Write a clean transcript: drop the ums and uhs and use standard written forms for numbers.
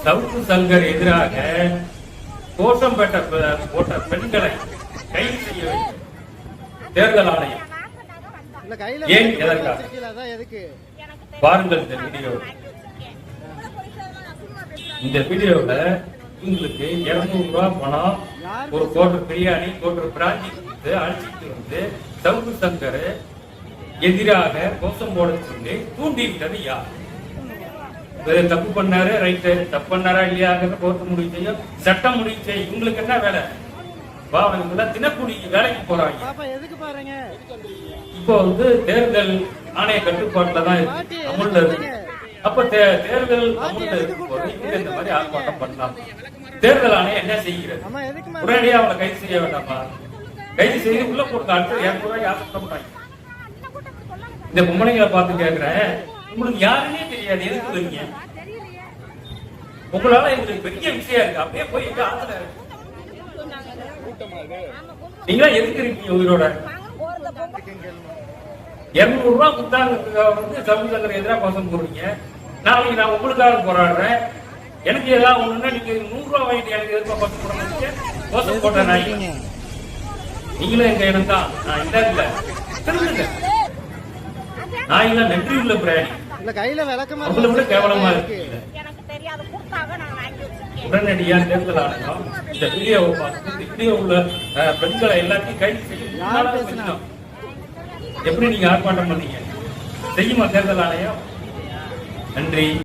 சவுக்கு சங்கர் எதிராக கோஷம் போட்ட பெண்களை கைது செய்ய வேண்டும் தேர்தல் ஆணையம். ஏன் எதற்காக பாருங்கள் இந்த வீடியோ. இந்த வீடியோல உங்களுக்கு 200 ரூபாய் பணம், ஒரு கோட்டர் பிரியாணி, கோட்டர் பிராஞ்சி கொடுத்து அழைச்சிட்டு வந்து சவுக்கு சங்கர் எதிராக கோஷம் போட சொல்லி தூண்டிவிட்டது யார்? தப்பு பண்ணாரு, ரைட்டு. தப்பு பண்ணாரா இல்லையாங்கிறத கோர்ட்டு முடிவு செய்யும், சட்டம் முடிவு செய்யும். உங்களுக்கு என்ன வேலை? தினக்கூலி வேலைக்கு போறாங்க. இப்போ தேர்தல் ஆணைய கட்டுப்பாட்டுல தான் இருக்கு, அமுல்ல இருக்கு. அப்ப தேர்தல் அமுல்ல இருக்கும்போது இந்த மாதிரி ஆர்ப்பாட்டம் பண்ணலாம். தேர்தல் ஆணையம் என்ன செய்கிறது? உடனடியாக அவங்களை கைது செய்ய வேண்டாமா? கைது செய்து உள்ள போட்டு அடுத்து 200 ரூபாய் ஆசைப்பட்டாங்க. இந்த பொம்பளைங்களை பார்த்து கேட்கிறேன், உங்களுக்கு யாருன்னே தெரியாது, எதுக்கு வரீங்க? உங்களால எங்களுக்கு பெரிய விஷயம் இருக்கு, அப்படியே போய் எங்க ஆத்துல இருக்கு. நீங்களா எதுக்கு இருக்கீங்க உயிரோட? 200 ரூபாய் கொடுத்தாங்க சவுக்கு சங்கர் எதிராக கோஷம் போடுறீங்க. நாளைக்கு நான் உங்களுக்காக போராடுறேன், எனக்கு ஏதாவது ஒண்ணுன்னா நீங்க 100 ரூபாய் வாங்கிட்டு எனக்கு எதிர்ப்பா கோஷம் போடுறீங்க. கோஷம் போட்ட நீங்களும் எங்க இடம் தான். நான் இல்ல திருந்துங்க. நான் இல்ல நன்றி உள்ள பிராணி. உங்களை விட கேவலமா இருக்கு. உடனடியா தேர்தல் ஆணையம் இந்த வீடியோவை பார்த்து இந்த வீடியோ உள்ள பெண்களை எல்லாத்தையும் கைது செய்யும். எப்படி நீங்க ஆர்ப்பாட்டம் பண்ணீங்க? செய்யுமா தேர்தல் ஆணையம்? நன்றி.